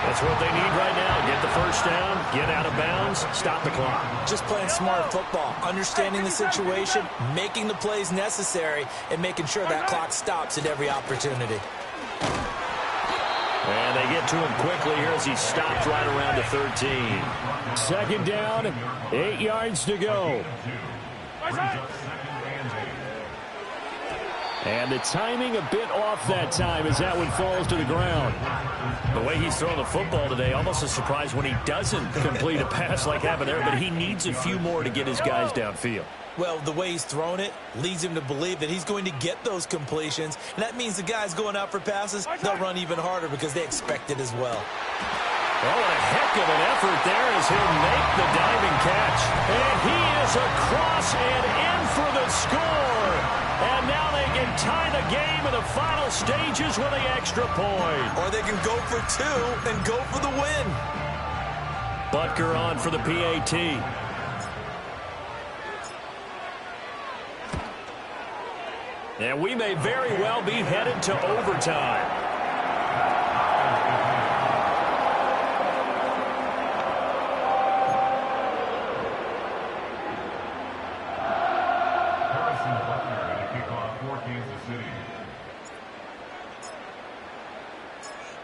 That's what they need right now. Get the first down, get out of bounds, stop the clock. Just playing smart football, understanding the situation, making the plays necessary, and making sure that clock stops at every opportunity. And they get to him quickly here as he stopped right around the 13. Second down, 8 yards to go. And the timing a bit off that time as that one falls to the ground. The way he's throwing the football today, almost a surprise when he doesn't complete a pass like happened there, but he needs a few more to get his guys downfield. Well, the way he's thrown it leads him to believe that he's going to get those completions, and that means the guys going out for passes, they'll run even harder because they expect it as well. Oh, and a heck of an effort there as he'll make the diving catch. And he is across and in for the score. And now they can tie the game in the final stages with the extra point. Or they can go for 2 and go for the win. Butker on for the PAT. And we may very well be headed to overtime.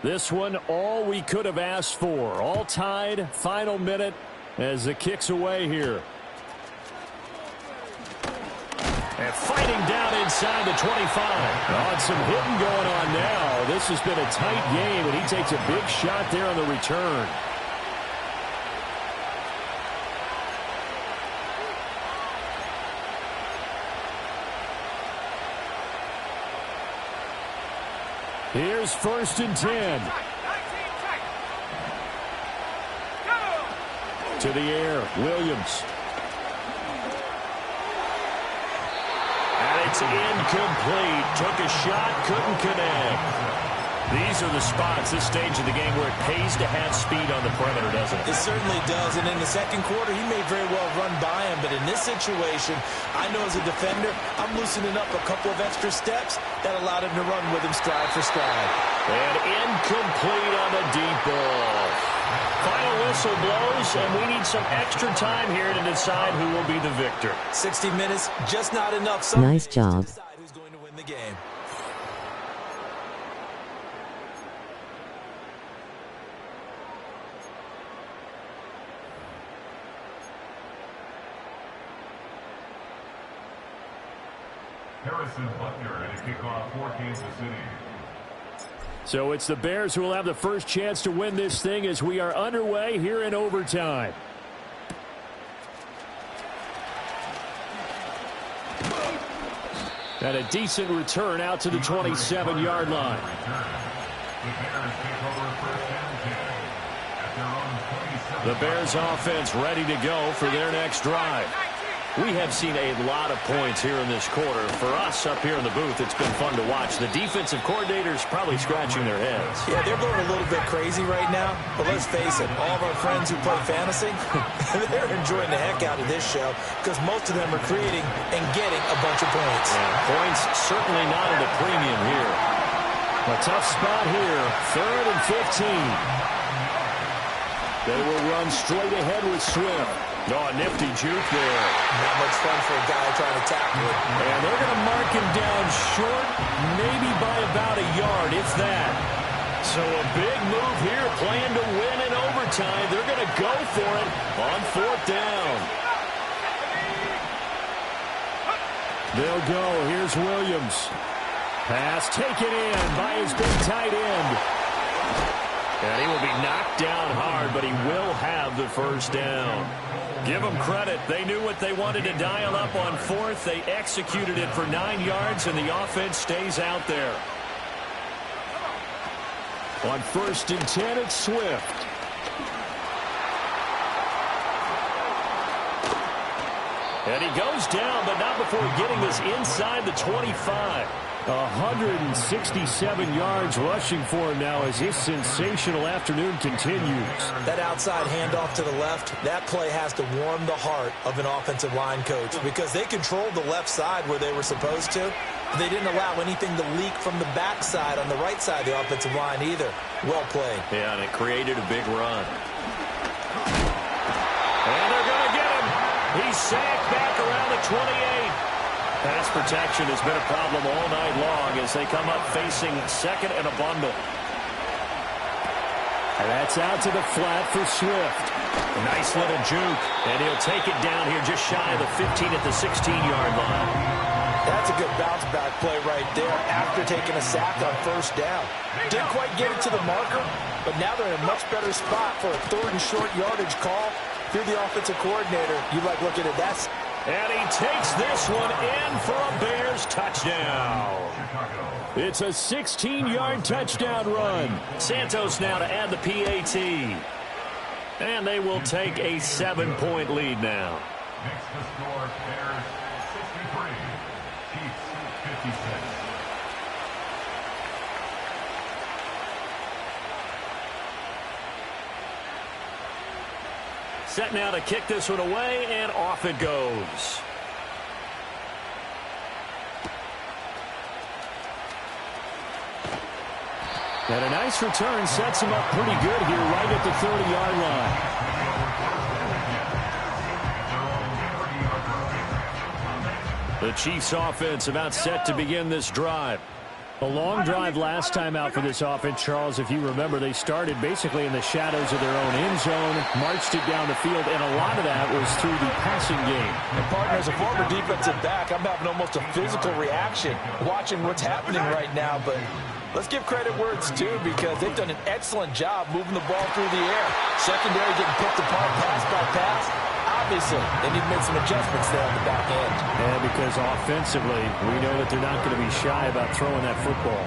This one, all we could have asked for. All tied, final minute as the kick's away here. And fighting down inside the 25. Oh, some hitting going on now. This has been a tight game, and he takes a big shot there on the return. Here's 1st and 10. To the air, Williams. And it's incomplete. Took a shot, couldn't connect. These are the spots, this stage of the game, where it pays to have speed on the perimeter, doesn't it? It certainly does, and in the second quarter, he may very well run by him, but in this situation, I know as a defender, I'm loosening up a couple of extra steps that allowed him to run with him stride for stride. And incomplete on the deep ball. Final whistle blows, and we need some extra time here to decide who will be the victor. 60 minutes, just not enough. Nice job. To decide who's going to win the game. Harrison Butker to kick off for Kansas City. So it's the Bears who will have the first chance to win this thing as we are underway here in overtime. And a decent return out to the 27-yard line. The Bears offense ready to go for their next drive. We have seen a lot of points here in this quarter. For us up here in the booth, it's been fun to watch. The defensive coordinators probably scratching their heads. Yeah, they're going a little bit crazy right now, but let's face it, all of our friends who play fantasy, they're enjoying the heck out of this show because most of them are creating and getting a bunch of points. Yeah, points certainly not at a premium here. A tough spot here, 3rd and 15. They will run straight ahead with Swift. Oh, a nifty juke there. Not much fun for a guy trying to tackle it. And they're going to mark him down short, maybe by about a yard, if that. So a big move here, playing to win in overtime. They're going to go for it on 4th down. They'll go. Here's Williams. Pass taken in by his big tight end. And he will be knocked down hard, but he will have the first down. Give them credit. They knew what they wanted to dial up on 4th. They executed it for 9 yards, and the offense stays out there. On 1st and 10, it's Swift. And he goes down, but not before getting this inside the 25. 167 yards rushing for him now as this sensational afternoon continues. That outside handoff to the left, that play has to warm the heart of an offensive line coach because they controlled the left side where they were supposed to. They didn't allow anything to leak from the backside on the right side of the offensive line either. Well played. Yeah, and it created a big run. And they're going to get him. He's sacked back around the 28. Pass protection has been a problem all night long as they come up facing 2nd and a bundle. And that's out to the flat for Swift. A nice little juke, and he'll take it down here just shy of the 15 at the 16-yard line. That's a good bounce-back play right there after taking a sack on 1st down. Didn't quite get it to the marker, but now they're in a much better spot for a 3rd and short yardage call. If you're the offensive coordinator, you like looking at that. And he takes this one in for a Bears touchdown. It's a 16-yard touchdown run. Santos now to add the PAT. And they will take a 7-point lead now. Next to score, Bears 63, Chiefs 56. Set now to kick this one away, and off it goes. And a nice return sets him up pretty good here right at the 30-yard line. The Chiefs offense about set to begin this drive. A long drive last time out for this offense, Charles. If you remember, they started basically in the shadows of their own end zone, marched it down the field, and a lot of that was through the passing game. And partner, as a former defensive back, I'm having almost a physical reaction watching what's happening right now. But let's give credit where it's due, because they've done an excellent job moving the ball through the air. Secondary getting picked apart pass by pass. Obviously, they need to make some adjustments there on the back end. Yeah, because offensively, we know that they're not going to be shy about throwing that football.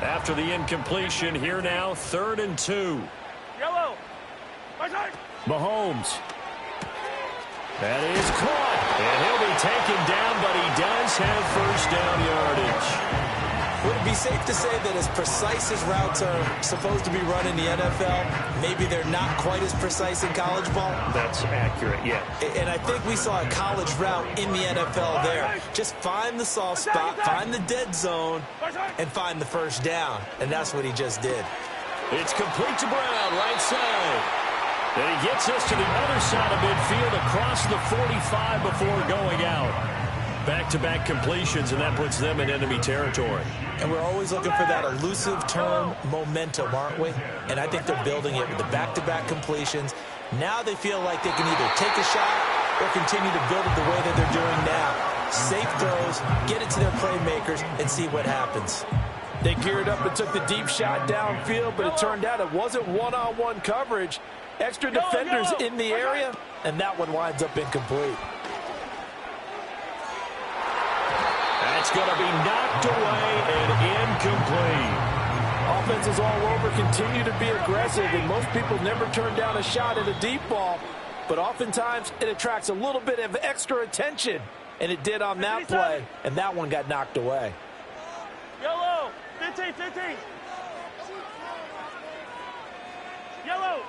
After the incompletion, here now, 3rd and 2. Yellow. Mahomes. That is caught. And he'll be taken down, but he does have first down yardage. Would it be safe to say that as precise as routes are supposed to be run in the NFL, maybe they're not quite as precise in college ball? That's accurate, yeah. And I think we saw a college route in the NFL there. Just find the soft spot, find the dead zone, and find the first down. And that's what he just did. It's complete to Brown, right side. And he gets us to the other side of midfield across the 45 before going out. Back-to-back completions, and that puts them in enemy territory. And we're always looking for that elusive term, momentum, aren't we? And I think they're building it with the back-to-back completions. Now they feel like they can either take a shot or continue to build it the way that they're doing now. Safe throws, get it to their playmakers, and see what happens. They geared up and took the deep shot downfield, but it turned out it wasn't one-on-one coverage. Extra defenders in the area, and that one winds up incomplete. That's going to be knocked away and incomplete. Offenses all over continue to be aggressive, and most people never turn down a shot at a deep ball. But oftentimes, it attracts a little bit of extra attention, and it did on that play, and that one got knocked away. Yellow. 15. Yellow.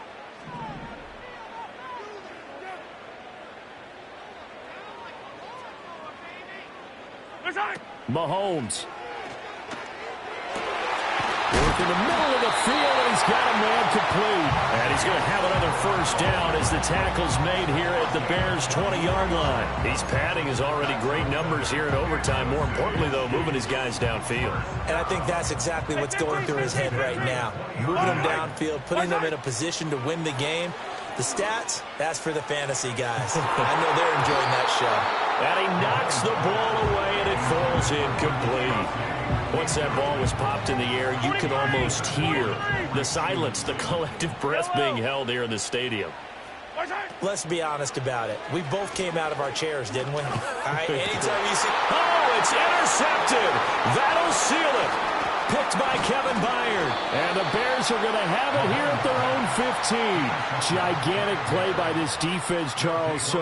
Mahomes. Work in the middle of the field, and he's got a man complete. And he's going to have another first down as the tackle's made here at the Bears' 20-yard line. He's padding his already great numbers here in overtime. More importantly, though, moving his guys downfield. And I think that's exactly what's going through his head right now. Moving them downfield, putting them in a position to win the game. The stats, that's for the fantasy guys. I know they're enjoying that show. And he knocks the ball away, and it falls incomplete. Once that ball was popped in the air, you could almost hear the silence, the collective breath being held here in the stadium. Let's be honest about it. We both came out of our chairs, didn't we? All right, anytime you see... Oh, it's intercepted. That'll seal it. Picked by Kevin Byard. And the Bears are going to have it here at their own 15. Gigantic play by this defense, Charles. So